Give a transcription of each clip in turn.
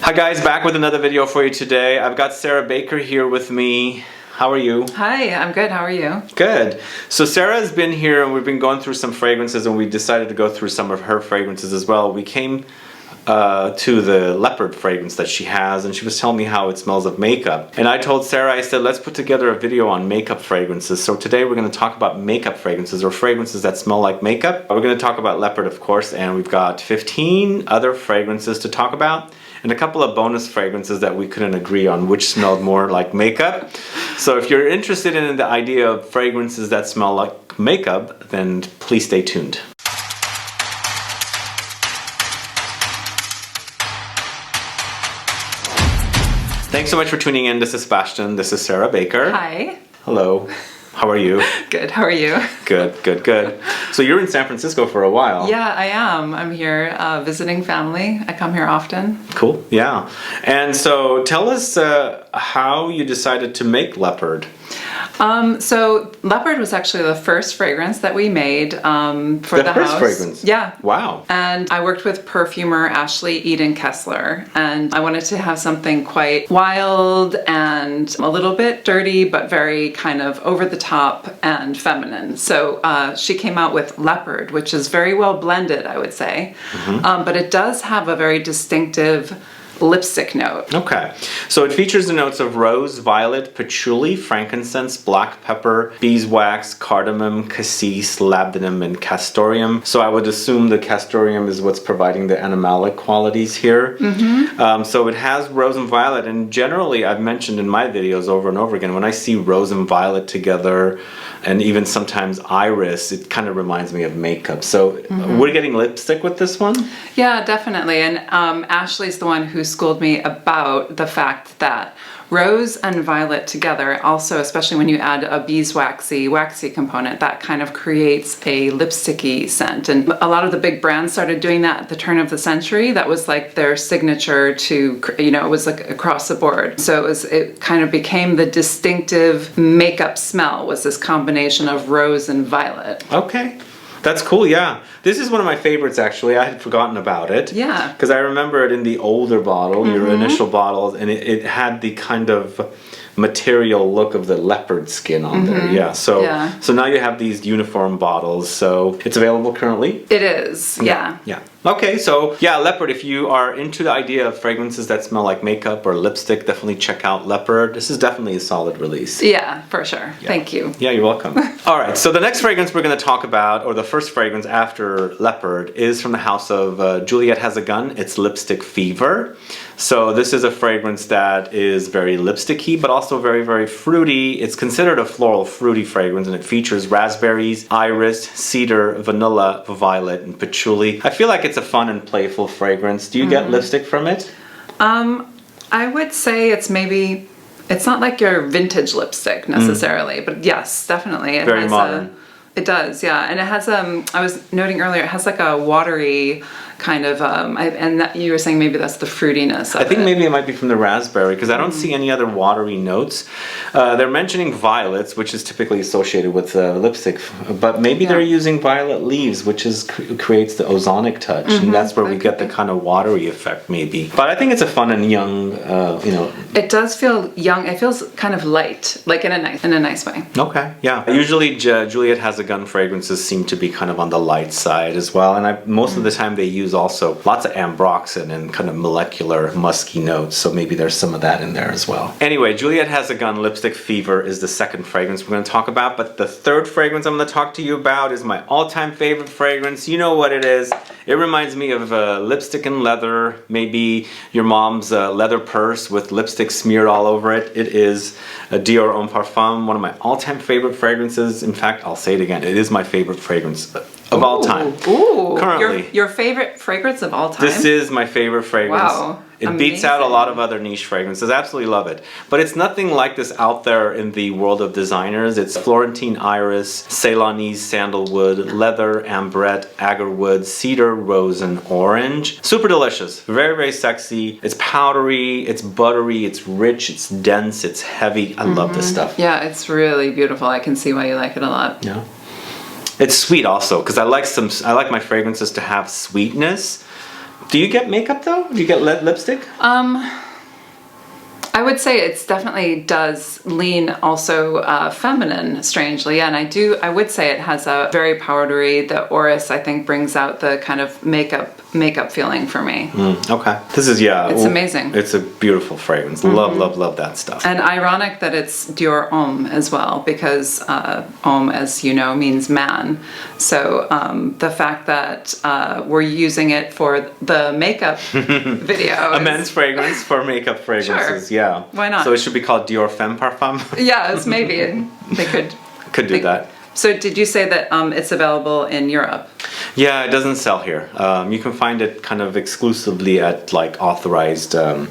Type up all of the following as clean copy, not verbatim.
Hi guys, back with another video for you today. I've got Sarah Baker here with me. How are you? Hi, I'm good. How are you? Good. So Sarah has been here and we've been going through some fragrances and we decided to go through some of her fragrances as well. We came to the leopard fragrance that she has and she was telling me how it smells of makeup. And I told Sarah, I said, let's put together a video on makeup fragrances. So today we're going to talk about makeup fragrances or fragrances that smell like makeup. We're going to talk about leopard, of course, and we've got 15 other fragrances to talk about. And a couple of bonus fragrances that we couldn't agree on which smelled more like makeup. So if you're interested in the idea of fragrances that smell like makeup, then please stay tuned. Thanks so much for tuning in. This is Sebastian. This is Sarah Baker. Hi. Hello. How are you? Good. How are you? Good, good, good. So you're in San Francisco for a while. Yeah, I am. I'm here visiting family. I come here often. Cool. Yeah. And so tell us how you decided to make leopard. So leopard was actually the first fragrance that we made for the house. The first fragrance? Yeah. Wow. And I worked with perfumer Ashley Eden Kessler, and I wanted to have something quite wild and a little bit dirty, but very kind of over the top and feminine. So she came out with leopard, which is very well blended, I would say. Mm-hmm. But it does have a very distinctive lipstick note. Okay, so it features the notes of rose, violet, patchouli, frankincense, black pepper, beeswax, cardamom, cassis, labdanum, and castoreum. So I would assume the castoreum is what's providing the animalic qualities here. Mm-hmm. So it has rose and violet, and generally I've mentioned in my videos over and over again, when I see rose and violet together, and even sometimes iris, it kind of reminds me of makeup. So we're getting lipstick with this one? Yeah, definitely. And Ashley's the one who schooled me about the fact that rose and violet together, also especially when you add a waxy component, that kind of creates a lipsticky scent. And a lot of the big brands started doing that at the turn of the century. That was like their signature to, you know, it was like across the board. So it kind of became the distinctive makeup smell, was this combination of rose and violet. Okay. That's cool, yeah. This is one of my favorites, actually. I had forgotten about it. Yeah. Because I remember it in the older bottle, your initial bottle, and it had the kind of material look of the leopard skin on there. Yeah. So now you have these uniform bottles. So it's available currently? It is, yeah. Yeah. Okay, so yeah, leopard, if you are into the idea of fragrances that smell like makeup or lipstick, definitely check out leopard. This is definitely a solid release. Yeah, for sure. Yeah. Thank you. Yeah, you're welcome. All right, so the next fragrance we're going to talk about, or the first fragrance after leopard, is from the house of Juliette Has a Gun. It's Lipstick Fever. So this is a fragrance that is very lipsticky, but also very, very fruity. It's considered a floral fruity fragrance, and it features raspberries, iris, cedar, vanilla, violet, and patchouli. I feel like it's a fun and playful fragrance. Do you get lipstick from it? I would say it's maybe, it's not like your vintage lipstick necessarily, but yes, definitely. It very has modern. It does, yeah. And it has, I was noting earlier, it has like a watery kind of, and that you were saying maybe that's the fruitiness of it. I think maybe it might be from the raspberry, because I don't see any other watery notes. They're mentioning violets, which is typically associated with lipstick, but maybe they're using violet leaves, which is creates the ozonic touch, and that's where we get the kind of watery effect maybe. But I think it's a fun and young, you know. It does feel young. It feels kind of light, like in a nice way. Okay, yeah. Usually Juliette Has a Gun fragrances seem to be kind of on the light side as well, and most of the time they use also lots of ambroxan and kind of molecular musky notes, so maybe there's some of that in there as well. Anyway, Juliette Has a Gun Lipstick Fever is the second fragrance we're going to talk about, but the third fragrance I'm going to talk to you about is my all-time favorite fragrance. You know what it is. It reminds me of lipstick and leather, maybe your mom's leather purse with lipstick smeared all over it. It is a DIOR Homme Parfum, one of my all-time favorite fragrances. In fact, I'll say it again, it is my favorite fragrance of all time. Ooh. Currently. Your favorite fragrance of all time? This is my favorite fragrance. Wow. It beats out a lot of other niche fragrances. Absolutely love it. But it's nothing like this out there in the world of designers. It's Florentine iris, Ceylonese sandalwood, leather, ambrette, agarwood, cedar, rose, and orange. Super delicious. Very, very sexy. It's powdery, it's buttery, it's rich, it's dense, it's heavy. I love this stuff. Yeah, it's really beautiful. I can see why you like it a lot. Yeah. It's sweet also, because I like my fragrances to have sweetness, Do you get makeup though? Do you get lipstick? I would say it's definitely does lean also feminine, strangely, and I would say it has a very powdery. The Orris, I think, brings out the kind of makeup feeling for me. Okay, this is it's amazing. It's a beautiful fragrance. Love that stuff. And ironic that it's DIOR HOMME as well, because HOMME, as you know, means man. So the fact that we're using it for the makeup video, a men's fragrance for makeup fragrances. Sure. Yeah, why not? So it should be called DIOR Femme Parfum. Yes, maybe they could do that. So did you say that it's available in Europe? Yeah, it doesn't sell here. You can find it kind of exclusively at like authorized Dior.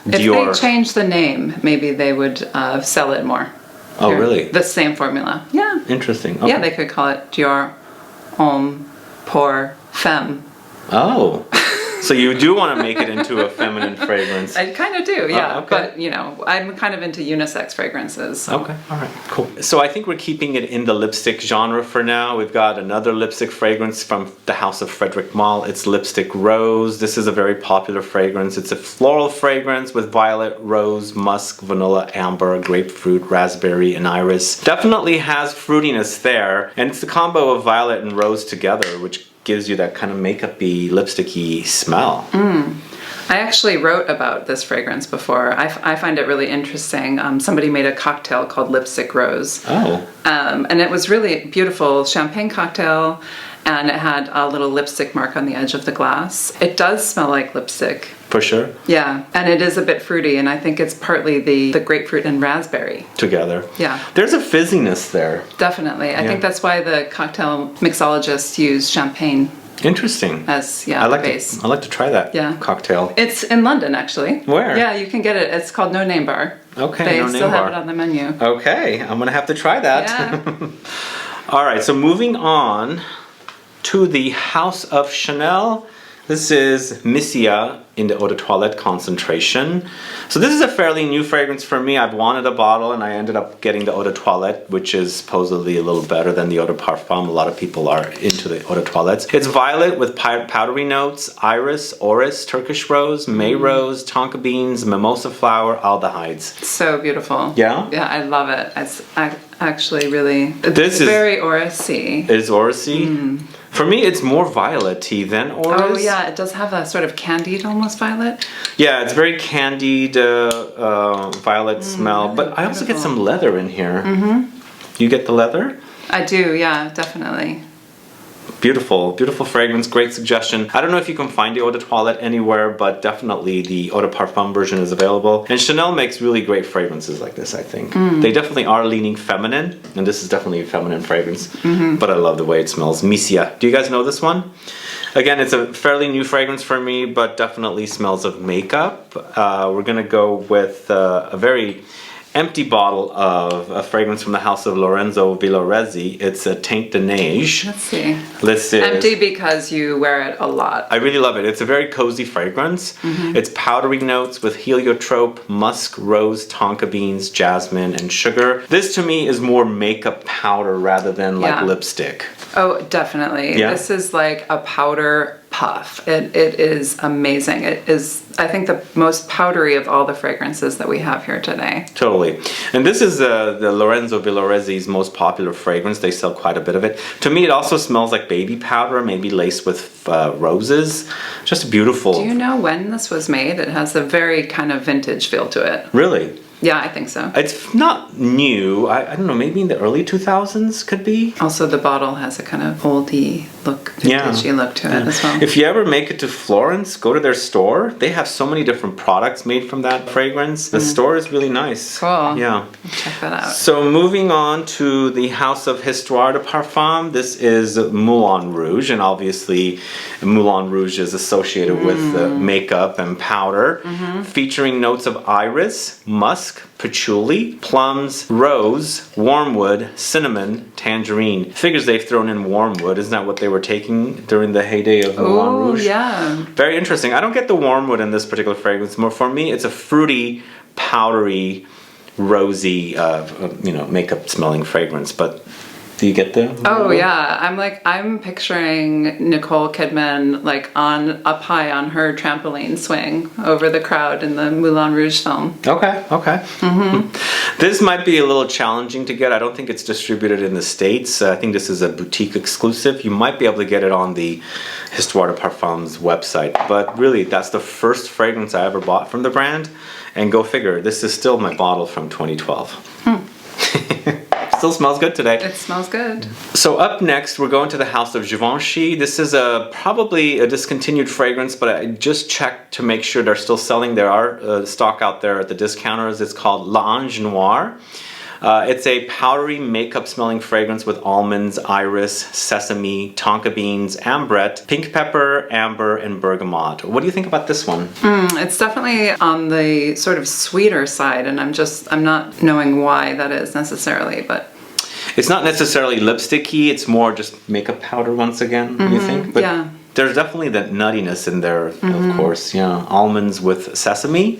If they change the name, maybe they would sell it more. Oh, really? The same formula. Yeah. Interesting. Okay. Yeah, they could call it DIOR HOMME pour femme. Oh. So you do want to make it into a feminine fragrance? I kind of do, yeah. Okay. But, you know, I'm kind of into unisex fragrances. So. Okay, all right, cool. So I think we're keeping it in the lipstick genre for now. We've got another lipstick fragrance from the house of Frederic Malle. It's Lipstick Rose. This is a very popular fragrance. It's a floral fragrance with violet, rose, musk, vanilla, amber, grapefruit, raspberry, and iris. Definitely has fruitiness there. And it's the combo of violet and rose together, which gives you that kind of makeup-y, lipsticky smell. I actually wrote about this fragrance before. I find it really interesting. Somebody made a cocktail called Lipstick Rose. Oh. And it was really beautiful champagne cocktail, and it had a little lipstick mark on the edge of the glass. It does smell like lipstick. For sure. Yeah, and it is a bit fruity, and I think it's partly the grapefruit and raspberry. Together. Yeah. There's a fizziness there. Definitely. I think that's why the cocktail mixologists use champagne. Interesting. As, I like base. I'd like to try that cocktail. It's in London, actually. Where? Yeah, you can get it. It's called No Name Bar. Okay, They No Name still have Bar. it on the menu. Okay, I'm gonna have to try that. Yeah. All right, so moving on to the House of Chanel. This is MISIA in the Eau de Toilette concentration. So this is a fairly new fragrance for me. I've wanted a bottle and I ended up getting the Eau de Toilette, which is supposedly a little better than the Eau de Parfum. A lot of people are into the Eau de Toilettes. It's violet with powdery notes, iris, orris, Turkish rose, May rose, tonka beans, mimosa flower, aldehydes. So beautiful. Yeah? Yeah, I love it. It's actually really... This is very Orris-y. It is Orris-y? For me, it's more violet-y than Orris. Oh yeah, it does have a sort of candied almost violet. Yeah, it's very candied violet smell, but I also get some leather in here. You get the leather? I do, yeah, definitely. Beautiful, beautiful fragrance, great suggestion. I don't know if you can find the Eau de Toilette anywhere, but definitely the Eau de Parfum version is available. And Chanel makes really great fragrances like this, I think. They definitely are leaning feminine, and this is definitely a feminine fragrance, but I love the way it smells. MISIA. Do you guys know this one? Again, it's a fairly new fragrance for me, but definitely smells of makeup. We're gonna go with a very empty bottle of a fragrance from the house of Lorenzo VILLORESI. It's a TEINT de Neige. Let's see. This is empty because you wear it a lot. I really love it. It's a very cozy fragrance. It's powdery notes with heliotrope, musk, rose, tonka beans, jasmine, and sugar. This to me is more makeup powder rather than like lipstick. Oh, definitely. Yeah. This is like a powder puff. It is amazing. It is, I think, the most powdery of all the fragrances that we have here today. Totally. And this is the Lorenzo VILLORESI's most popular fragrance. They sell quite a bit of it. To me, it also smells like baby powder, maybe laced with roses. Just beautiful. Do you know when this was made? It has a very kind of vintage feel to it. Really? Yeah, I think so. It's not new. I don't know, maybe in the early 2000s could be. Also, the bottle has a kind of oldie look, vintagey look to it as well. If you ever make it to Florence, go to their store. They have so many different products made from that fragrance. The store is really nice. Cool. Yeah. I'll check that out. So moving on to the House of Histoire de Parfum. This is Moulin Rouge, and obviously Moulin Rouge is associated with makeup and powder, featuring notes of iris, musk, patchouli, plums, rose, wormwood, cinnamon, tangerine. Figures they've thrown in wormwood. Isn't that what they were taking during the heyday of Moulin Rouge? Oh, yeah. Very interesting. I don't get the wormwood in this particular fragrance. More for me, it's a fruity, powdery, rosy, makeup smelling fragrance. But Do you get the? Oh yeah, I'm picturing Nicole Kidman like up high on her trampoline swing over the crowd in the Moulin Rouge film. Okay. This might be a little challenging to get. I don't think it's distributed in the States. I think this is a boutique exclusive. You might be able to get it on the Histoire de Parfums website. But really, that's the first fragrance I ever bought from the brand. And go figure, this is still my bottle from 2012. Still smells good today. It smells good. So up next, we're going to the house of Givenchy. This is probably a discontinued fragrance, but I just checked to make sure they're still selling. There are stock out there at the discounters. It's called L'Ange Noir. It's a powdery makeup smelling fragrance with almonds, iris, sesame, tonka beans, ambrette, pink pepper, amber, and bergamot. What do you think about this one? It's definitely on the sort of sweeter side, and I'm not knowing why that is necessarily, but it's not necessarily lipsticky. It's more just makeup powder once again. You think? But yeah. There's definitely that nuttiness in there, of course. Yeah, almonds with sesame.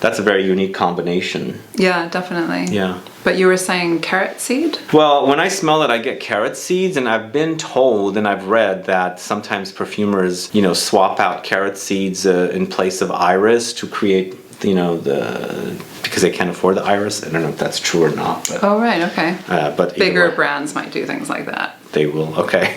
That's a very unique combination. Yeah, definitely. Yeah. But you were saying carrot seed? Well, when I smell it, I get carrot seeds, and I've been told and I've read that sometimes perfumers, swap out carrot seeds in place of iris to create, because they can't afford the iris. I don't know if that's true or not. But, oh, right, okay. But bigger brands might do things like that. They will, okay.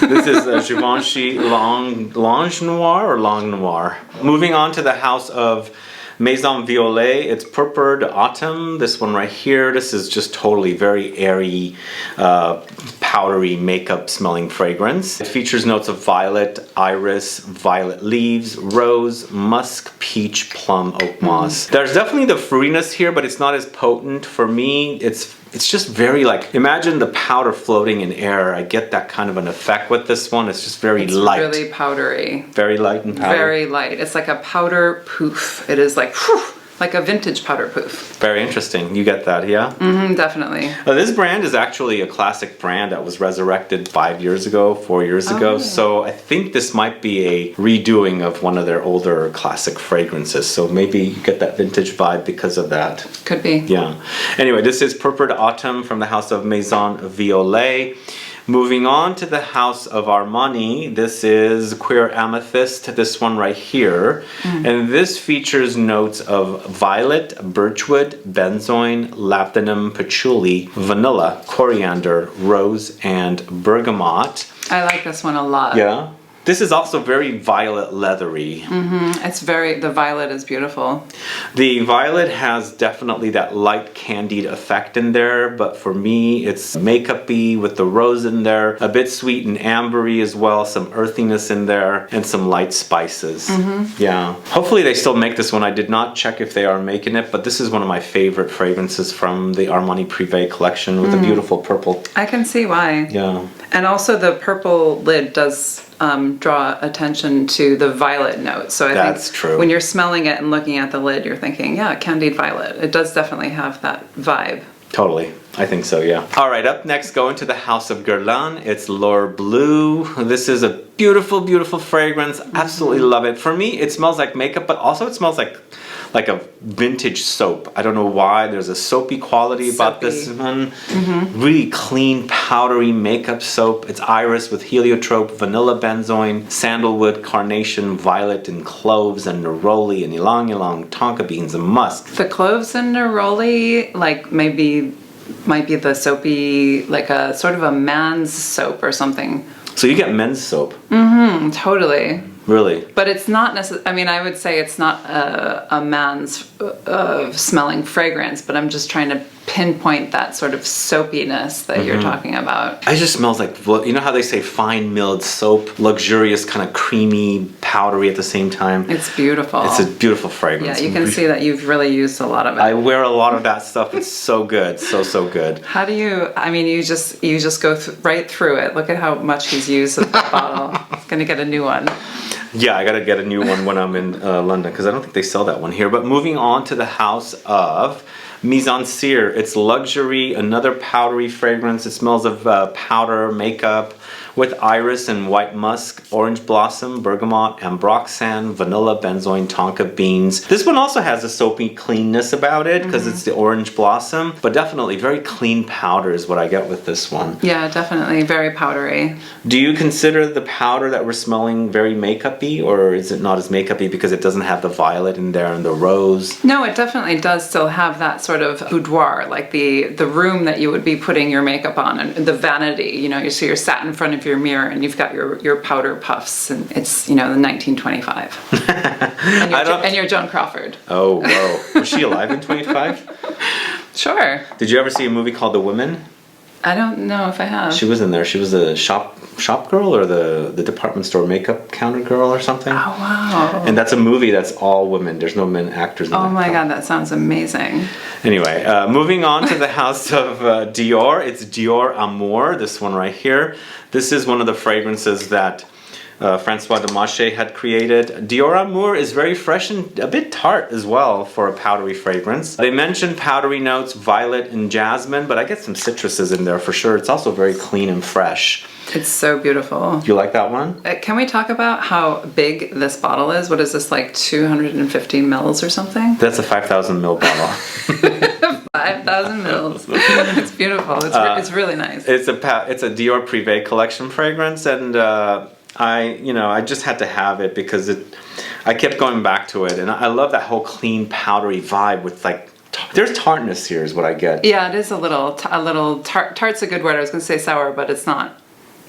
This is Givenchy L'Ange Noir or Langue Noire. Moving on to the house of Maison Violet. It's Purpur d'Automne. This one right here. This is just totally very airy, powdery makeup smelling fragrance. It features notes of violet, iris, violet leaves, rose, musk, peach, plum, oak moss. There's definitely the fruitiness here, but it's not as potent. For me, it's just very imagine the powder floating in air. I get that kind of an effect with this one. It's just very light. It's really powdery. Very light and powder. Very light. It's like a powder poof. It is like a vintage powder poof. Very interesting. You get that, yeah? Mm-hmm, definitely. This brand is actually a classic brand that was resurrected 5 years ago, 4 years ago. Yeah. So I think this might be a redoing of one of their older classic fragrances. So maybe you get that vintage vibe because of that. Could be. Yeah. Anyway, this is Purpur d'Automne from the house of Maison Violet. Moving on to the house of Armani, this is Queer Amethyst, this one right here. And this features notes of violet, birchwood, benzoin, labdanum, patchouli, vanilla, coriander, rose, and bergamot. I like this one a lot. Yeah. This is also very violet leathery. The violet is beautiful. The violet has definitely that light candied effect in there, but for me it's makeup-y with the rose in there, a bit sweet and ambery as well, some earthiness in there, and some light spices. Yeah. Hopefully they still make this one. I did not check if they are making it, but this is one of my favorite fragrances from the Armani Privé collection with a beautiful purple. I can see why. Yeah. And also the purple lid does draw attention to the violet note. So I think true. When you're smelling it and looking at the lid, you're thinking, yeah, candied violet. It does definitely have that vibe. Totally. I think so, yeah. All right, up next, going to the house of Guerlain. It's L'Or Bleu. This is a beautiful, beautiful fragrance. Absolutely love it. For me, it smells like makeup, but also it smells like a vintage soap. I don't know why. There's a soapy quality about this one. Really clean, powdery makeup soap. It's iris with heliotrope, vanilla benzoin, sandalwood, carnation, violet, and cloves, and neroli, and ylang ylang, tonka beans, and musk. The cloves and neroli, might be the soapy, like a sort of a man's soap or something. So you get men's soap? Totally. Really? But it's not necessarily, I would say it's not a man's smelling fragrance, but I'm just trying to pinpoint that sort of soapiness that you're talking about. It just smells like, you know how they say fine milled soap? Luxurious, kind of creamy, powdery at the same time. It's beautiful. It's a beautiful fragrance. Yeah, you can see that you've really used a lot of it. I wear a lot of that stuff. It's so good. So good. How do you, you just go right through it. Look at how much he's used of that bottle. He's going to get a new one. Yeah, I gotta get a new one when I'm in London because I don't think they sell that one here. But moving on to the house of Mise en Cire. It's luxury, another powdery fragrance. It smells of powder, makeup, with iris and white musk, orange blossom, bergamot, ambroxan, vanilla, benzoin, tonka beans. This one also has a soapy cleanness about it because it's the orange blossom, but definitely very clean powder is what I get with this one. Yeah, definitely very powdery. Do you consider the powder that we're smelling very makeup-y, or is it not as makeup-y because it doesn't have the violet in there and the rose? No, it definitely does still have that sort of boudoir, like the room that you would be putting your makeup on, and the vanity, you know, so you're sat in front of your mirror and you've got your powder puffs, and it's, you know, the 1925. and you're Joan Crawford. Oh, whoa. Was she alive in 25? Sure. Did you ever see a movie called The Women? I don't know if I have. She was in there. She was a shop girl or the department store makeup counter girl or something. Oh, wow. And that's a movie that's all women. There's no men actors in Oh that my film. God, that sounds amazing. Anyway, moving on to the house of Dior. It's Dior Amour, this one right here. This is one of the fragrances that Francois Demachet had created. Dior Amour is very fresh and a bit tart as well for a powdery fragrance. They mentioned powdery notes, violet and jasmine, but I get some citruses in there for sure. It's also very clean and fresh. It's so beautiful. Do you like that one? Can we talk about how big this bottle is? What is this, like 250 mils or something? That's a 5,000 ml bottle. 5,000 mils. It's beautiful. It's really nice. It's a Dior Privé collection fragrance, and I just had to have it because I kept going back to it, and I love that whole clean powdery vibe with like there's tartness here is what I get. Yeah, it is a little tart. Tart's a good word. I was going to say sour, but it's not.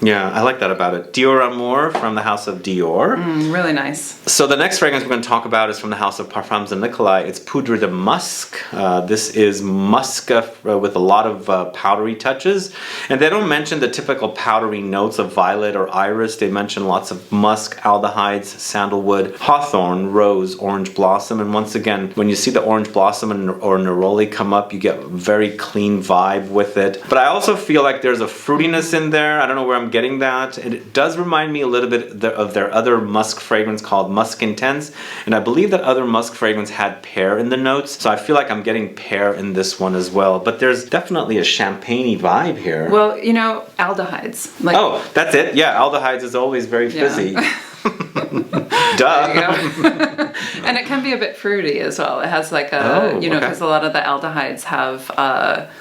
Yeah, I like that about it. Dior Amour from the house of Dior. Really nice. So the next fragrance we're going to talk about is from the house of Parfums and Nicolai. It's Poudre de Musk. This is musk with a lot of powdery touches. And they don't mention the typical powdery notes of violet or iris. They mention lots of musk, aldehydes, sandalwood, hawthorn, rose, orange blossom. And once again, when you see the orange blossom or neroli come up, you get a very clean vibe with it. But I also feel like there's a fruitiness in there. I don't know where I'm getting that. It does remind me a little bit of their other musk fragrance called Musk Intense, and I believe that other musk fragrance had pear in the notes, so I feel like I'm getting pear in this one as well, but there's definitely a champagne-y vibe here. Well, you know, aldehydes. Like, oh, that's it. Yeah, aldehydes is always very fizzy. Yeah. Duh. There you go. And it can be a bit fruity as well. It has like a, because a lot of the aldehydes have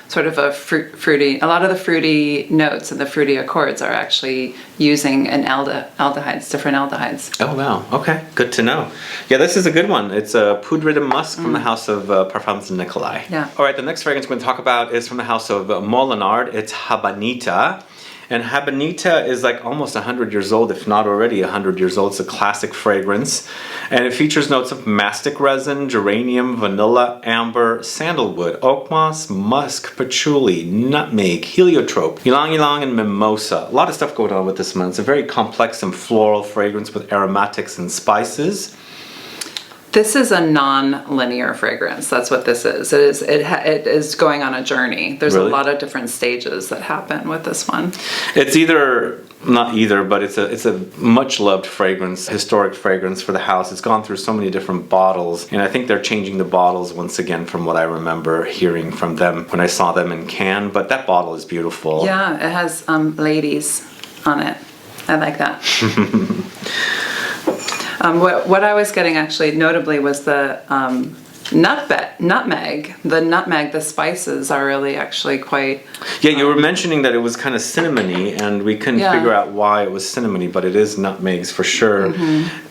sort of a fruity, a lot of the fruity notes and the fruity accords are actually using an aldehydes, different aldehydes. Oh, wow. Okay. Good to know. Yeah, this is a good one. It's a Poudre de Musk from the house of Parfums and Nicolai. Yeah. All right, the next fragrance we're going to talk about is from the house of Molinard. It's Habanita. And Habanita is like almost 100 years old, if not already 100 years old. It's a classic fragrance. And it features notes of mastic resin, geranium, vanilla, amber, sandalwood, oak moss, musk, patchouli, nutmeg, heliotrope, ylang ylang, and mimosa. A lot of stuff going on with this one. It's a very complex and floral fragrance with aromatics and spices. This is a non-linear fragrance. That's what this is. It is going on a journey. There's Really? a lot of different stages that happen with this one. It's not either, but it's a much loved fragrance, historic fragrance for the house. It's gone through so many different bottles, and I think they're changing the bottles once again from what I remember hearing from them when I saw them in Cannes. But that bottle is beautiful. Yeah, it has ladies on it. I like that. What I was getting actually notably was the nutmeg. The nutmeg, the spices are really actually quite... Yeah, you were mentioning that it was kind of cinnamony, and we couldn't figure out why it was cinnamony, but it is nutmegs for sure.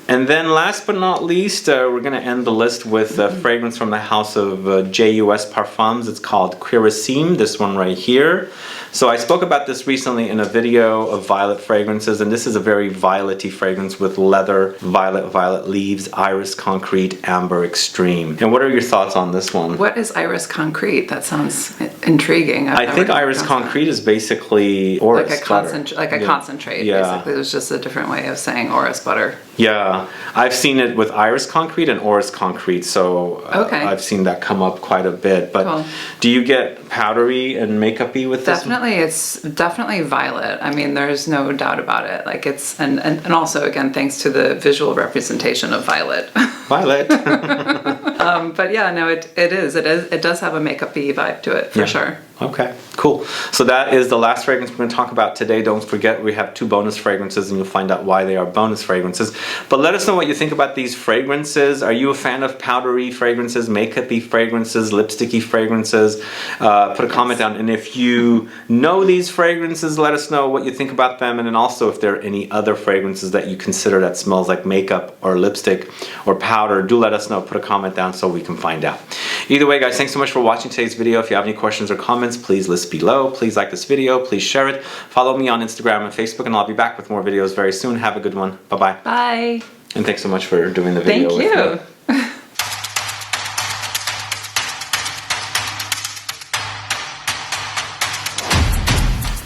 And then last but not least, we're going to end the list with a fragrance from the house of JUS Parfums. It's called Cuirassime, this one right here. So I spoke about this recently in a video of violet fragrances, and this is a very violet-y fragrance with leather, violet leaves, iris concrete, amber extreme. And what are your thoughts on this one? What is iris concrete? That sounds intriguing. I think iris concrete is basically Orris butter. Like a concentrate, basically. It was just a different way of saying Orris butter. Yeah, I've seen it with iris concrete and Orris concrete, so I've seen that come up quite a bit. But do you get powdery and makeup-y with this one? It's definitely violet. I mean, there's no doubt about it. Like it's and also again thanks to the visual representation of violet. Violet. But yeah, no, it does have a makeup-y vibe to it for sure. Okay, cool. So that is the last fragrance we're going to talk about today. Don't forget we have 2 bonus fragrances and you'll find out why they are bonus fragrances. But let us know what you think about these fragrances. Are you a fan of powdery fragrances, makeup-y fragrances, lipsticky fragrances? Put a comment down. And if you know these fragrances, let us know what you think about them. And then also if there are any other fragrances that you consider that smells like makeup or lipstick or powder, do let us know. Put a comment down so we can find out. Either way, guys, thanks so much for watching today's video. If you have any questions or comments, please list below. Please like this video. Please share it. Follow me on Instagram and Facebook, and I'll be back with more videos very soon. Have a good one. Bye-bye. Bye. And thanks so much for doing the video with me. Thank you.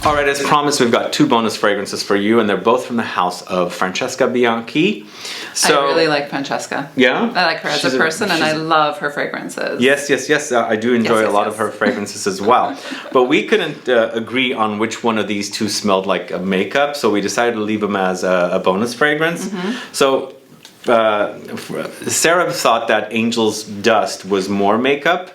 Alright, as promised, we've got 2 bonus fragrances for you, and they're both from the house of Francesca Bianchi. I really like Francesca. Yeah? I like her as a person, and I love her fragrances. Yes. I do enjoy a lot of her fragrances as well. But we couldn't agree on which one of these 2 smelled like a makeup, so we decided to leave them as a bonus fragrance. So Sarah thought that Angel's Dust was more makeup.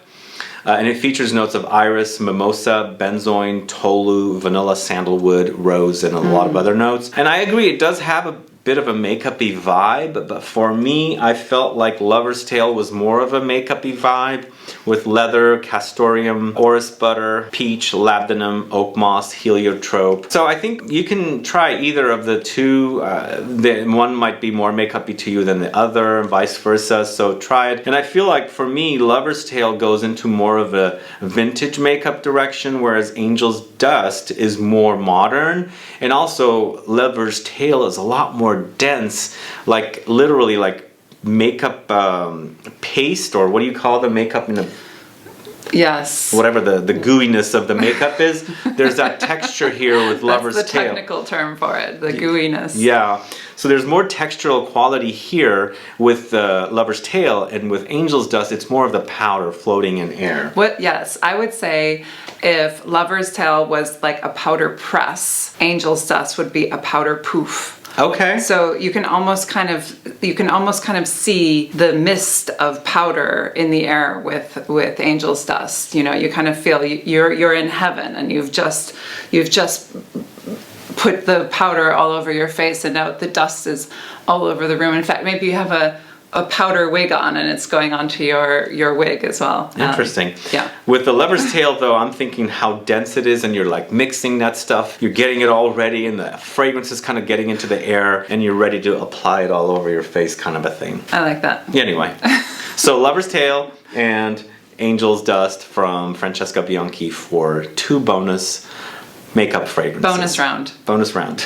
And it features notes of iris, mimosa, benzoin, tolu, vanilla, sandalwood, rose, and a lot of other notes. And I agree, it does have a bit of a makeup-y vibe, but for me, I felt like Lover's Tale was more of a makeup-y vibe with leather, castoreum, orris butter, peach, labdanum, oak moss, heliotrope. So I think you can try either of the 2. One might be more makeup-y to you than the other, and vice versa, so try it. And I feel like for me, Lover's Tale goes into more of a vintage makeup direction, whereas Angel's Dust is more modern. And also, Lover's Tale is a lot more dense, like literally like makeup paste, or what do you call the makeup in the... Yes. Whatever the gooiness of the makeup is, there's that texture here with Lover's Tale. That's the technical term for it, the gooiness. Yeah. So there's more textural quality here with Lover's Tale, and with Angel's Dust, it's more of the powder floating in air. Yes, I would say if Lover's Tale was like a powder press, Angel's Dust would be a powder poof. Okay. So you can almost kind of see the mist of powder in the air with Angel's Dust. You know, you kind of feel you're in heaven, and you've just put the powder all over your face, and now the dust is all over the room. In fact, maybe you have a powder wig on and it's going onto your wig as well. Interesting. Yeah. With the Lover's Tale though, I'm thinking how dense it is, and you're like mixing that stuff. You're getting it all ready, and the fragrance is kind of getting into the air, and you're ready to apply it all over your face, kind of a thing. I like that. Yeah, anyway. So Lover's Tale and Angel's Dust from Francesca Bianchi for 2 bonus makeup fragrances. Bonus round. Bonus round.